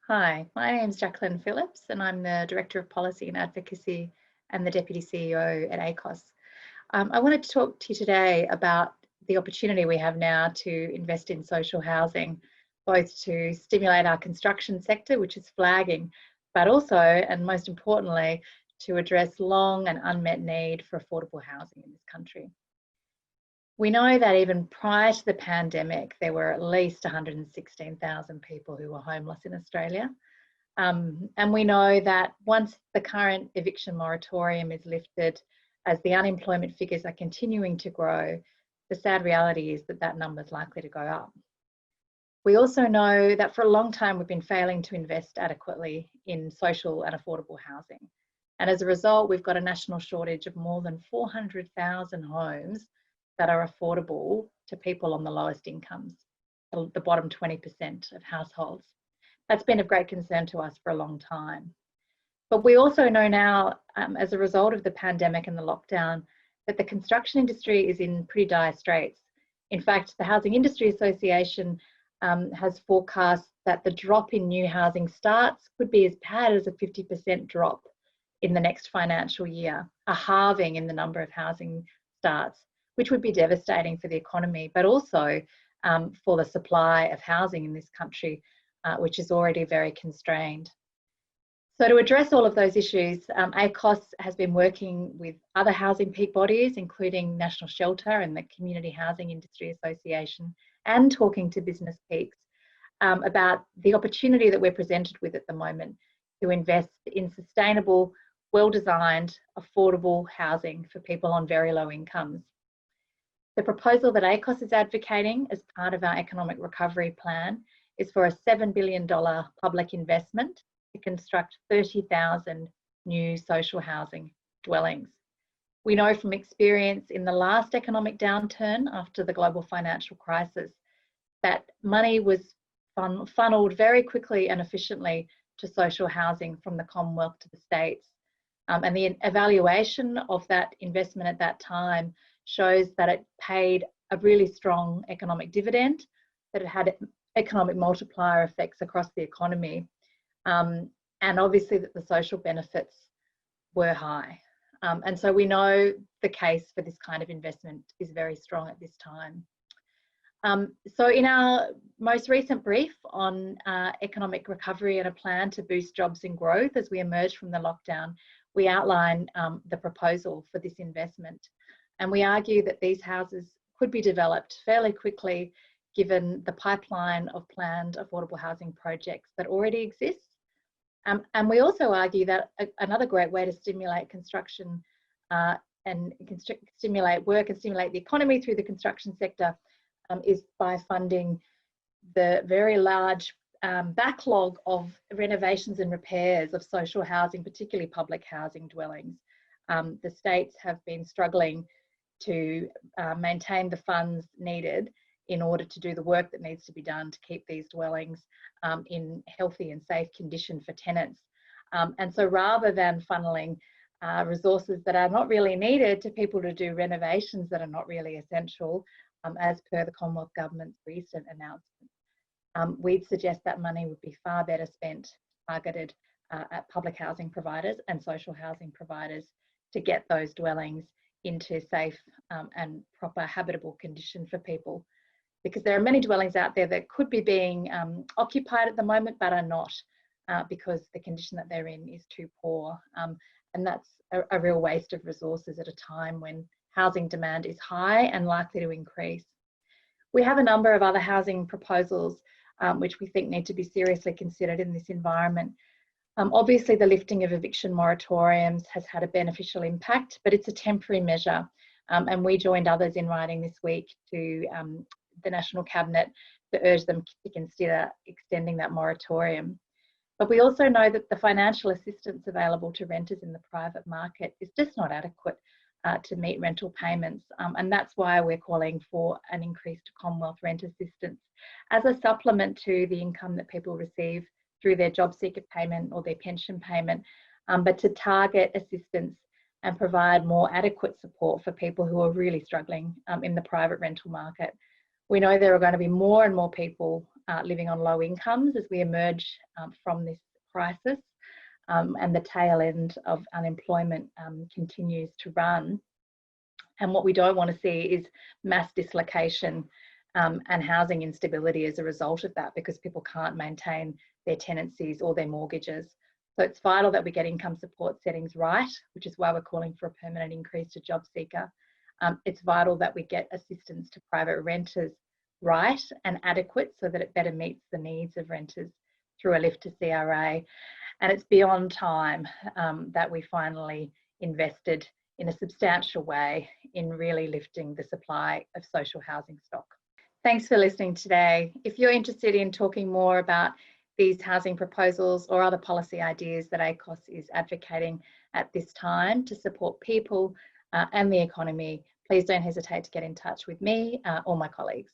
Hi, my name is Jacqueline Phillips and I'm the Director of Policy and Advocacy and the Deputy CEO at ACOSS. I wanted to talk to you today about the opportunity we have now to invest in social housing, both to stimulate our construction sector, which is flagging, but also, and most importantly, to address long and unmet need for affordable housing in this country. We know that even prior to the pandemic, there were at least 116,000 people who were homeless in Australia. And we know that once the current eviction moratorium is lifted, as the unemployment figures are continuing to grow, the sad reality is that that number is likely to go up. We also know that for a long time we've been failing to invest adequately in social and affordable housing. And as a result, we've got a national shortage of more than 400,000 homes that are affordable to people on the lowest incomes, the bottom 20% of households. That's been of great concern to us for a long time. But we also know now, as a result of the pandemic and the lockdown, that the construction industry is in pretty dire straits. In fact, the Housing Industry Association has forecast that the drop in new housing starts could be as bad as a 50% drop in the next financial year, a halving in the number of housing starts, which would be devastating for the economy, but also for the supply of housing in this country, which is already very constrained. So to address all of those issues, ACOSS has been working with other housing peak bodies, including National Shelter and the Community Housing Industry Association, and talking to business peaks about the opportunity that we're presented with at the moment to invest in sustainable, well-designed, affordable housing for people on very low incomes. The proposal that ACOSS is advocating as part of our economic recovery plan is for a $7 billion public investment to construct 30,000 new social housing dwellings. We know from experience in the last economic downturn after the global financial crisis that money was funneled very quickly and efficiently to social housing from the Commonwealth to the states. And the evaluation of that investment at that time shows that it paid a really strong economic dividend, that it had economic multiplier effects across the economy, and obviously that the social benefits were high. And so we know the case for this kind of investment is very strong at this time. So in our most recent brief on economic recovery and a plan to boost jobs and growth as we emerge from the lockdown, we outline the proposal for this investment. And we argue that these houses could be developed fairly quickly given the pipeline of planned affordable housing projects that already exists. And we also argue that another great way to stimulate construction and stimulate work and stimulate the economy through the construction sector is by funding the very large backlog of renovations and repairs of social housing, particularly public housing dwellings. The states have been struggling to maintain the funds needed in order to do the work that needs to be done to keep these dwellings in healthy and safe condition for tenants. And so rather than funneling resources that are not really needed to people to do renovations that are not really essential, as per the Commonwealth Government's recent announcement, we'd suggest that money would be far better spent, targeted at public housing providers and social housing providers to get those dwellings into safe and proper habitable condition for people. Because there are many dwellings out there that could be being occupied at the moment but are not because the condition that they're in is too poor. And that's a real waste of resources at a time when housing demand is high and likely to increase. We have a number of other housing proposals which we think need to be seriously considered in this environment. Obviously, the lifting of eviction moratoriums has had a beneficial impact, but it's a temporary measure. And we joined others in writing this week to the National Cabinet to urge them to consider extending that moratorium. But we also know that the financial assistance available to renters in the private market is just not adequate to meet rental payments. And that's why we're calling for an increased Commonwealth rent assistance as a supplement to the income that people receive through their job seeker payment or their pension payment, but to target assistance and provide more adequate support for people who are really struggling in the private rental market. We know there are going to be more and more people living on low incomes as we emerge from this crisis, and the tail end of unemployment continues to run. And what we don't want to see is mass dislocation and housing instability as a result of that, because people can't maintain their tenancies or their mortgages. So it's vital that we get income support settings right, which is why we're calling for a permanent increase to job seeker. It's vital that we get assistance to private renters right and adequate so that it better meets the needs of renters through a lift to CRA. And it's beyond time that we finally invested in a substantial way in really lifting the supply of social housing stock. Thanks for listening today. If you're interested in talking more about these housing proposals or other policy ideas that ACOSS is advocating at this time to support people and the economy, please don't hesitate to get in touch with me or my colleagues.